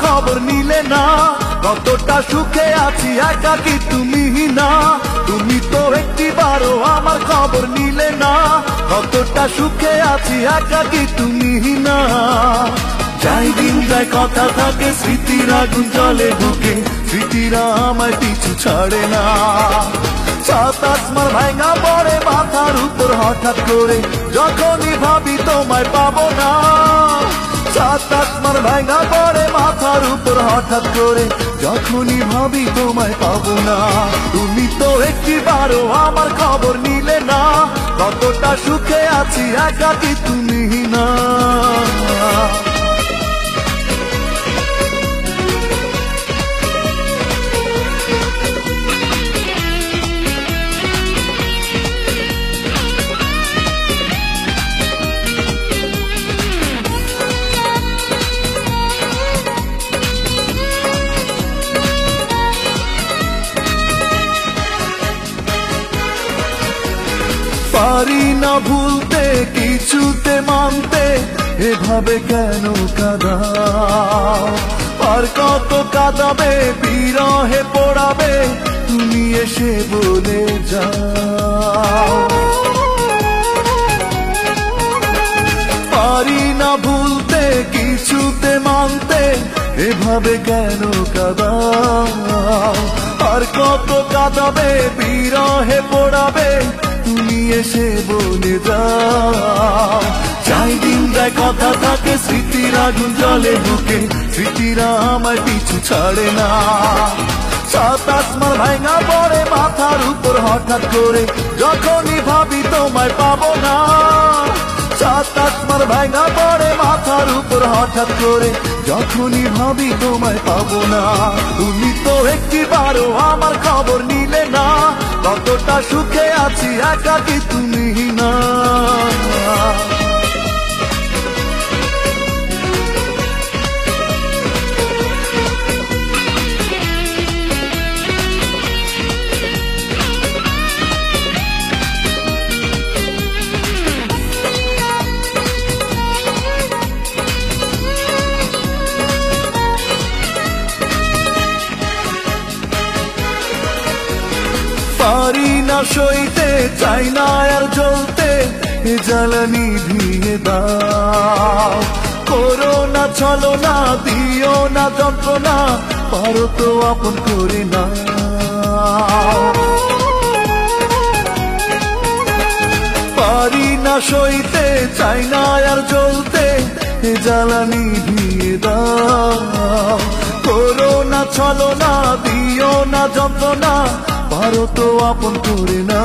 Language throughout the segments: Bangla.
খবর নিলে না। কতটা সুখে আছি একাকী তুমি না, তুমি তো একটিবারও আমার খবর নিলে না। কতটা সুখে আছি একাকী তুমি না। যাই দিন যায় কথা থাকে, স্মৃতির আগুন জ্বলে বুকে, স্মৃতিরা আমায় পিছু ছাড়ে না। সাত আসমান ভাঙা পড়ে মাথার উপর হঠাৎ করে, যখনই ভাবি তোমায় পাবো না। সাত আসমান ভাঙা পড়ে মাথার উপর হঠাৎ করে, যখনই ভাবি তোমায় পাবো না। তুমি তো একটিবারও আমার খবর নিলে না। কতটা সুখে আছি একাকী তুমি না। পারি না ভুলতে কিছুতে মানতে, এভাবে কেন কাঁদাও? আর কত কাঁদাবে, বিরহে পোড়াবে, তুমি এসে বলে যাও। পারি না ভুলতে কিছুতে মানতে, এভাবে কেন কাঁদাও? আর কত কাঁদাবে, বিরহে পোড়াবে, তুমি এসে বলে যাও। যাই দিন যায় কথা থাকে, স্মৃতির আগুন জ্বলে বুকে, স্মৃতিরা আমায় পিছু ছাড়ে না। সাত আসমান ভাঙা পড়ে মাথার উপর হঠাৎ করে, যখনই ভাবি তোমায় পাবো না। সাত আসমান ভাঙা পড়ে মাথার উপর হঠাৎ করে, যখনই ভাবি তোমায় পাবো না। তুমি তো একটিবারও আমার খবর নিলে না। কতটা সুখে আছি একাকী তুমি না। পারি না সইতে, চাই না আর জ্বলতে, এ জ্বালানি নিভিয়ে দাও। করো না চলো না, দিও না যন্ত্রণা, পারো তো আপন করে না। পারি না সইতে, চাই না আর জ্বলতে, এ জ্বালানি নিভিয়ে দাও। করো না চলো না, দিও না যন্ত্রণা, পারো তো আপন করে না।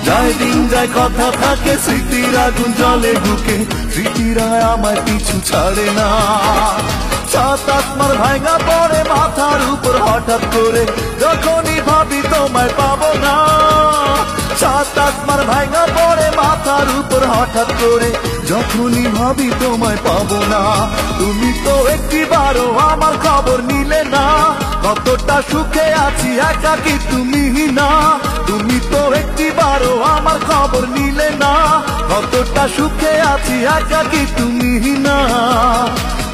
যাই দিন যায় কথা থাকে, স্মৃতির আগুন জ্বলে বুকে, স্মৃতিরা আমায় পিছু ছাড়ে না। সাত আসমান ভাঙা পড়ে মাথার উপর হঠাৎ করে, যখনই ভাবি তোমায় পাবো না। সাত আসমান ভাঙা পড়ে মাথার উপর হঠাৎ করে, যখনই ভাবি তোমায় পাবো না। তুমি তো একটিবারও আমার খবর নিলে না। কতটা সুখে আছি একাকী তুমি না। তুমি তো একটিবারও আমার খবর নিলে না। কতটা সুখে আছি একাকী তুমি না।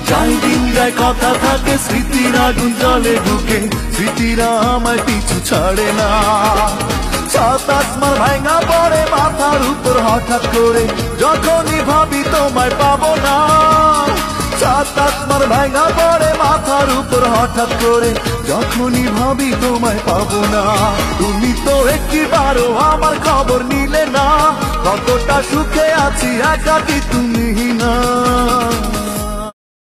যাই দিন যায় কথা থাকে, স্মৃতির আগুন জ্বলে বুকে, স্মৃতিরা আমায় পিছু ছাড়ে না। সাত আসমান ভাঙা পড়ে মাথার উপর হঠাৎ করে, যখনই ভাবি তোমায় পাবো না। সাত আসমান ভাঙা পড়ে মাথার উপর হঠাৎ করে, যখনই ভাবি তোমায় পাবো না। তুমি তো একটিবারও আমার খবর নিলে না। কতটা সুখে আছি একাকী তুমি না।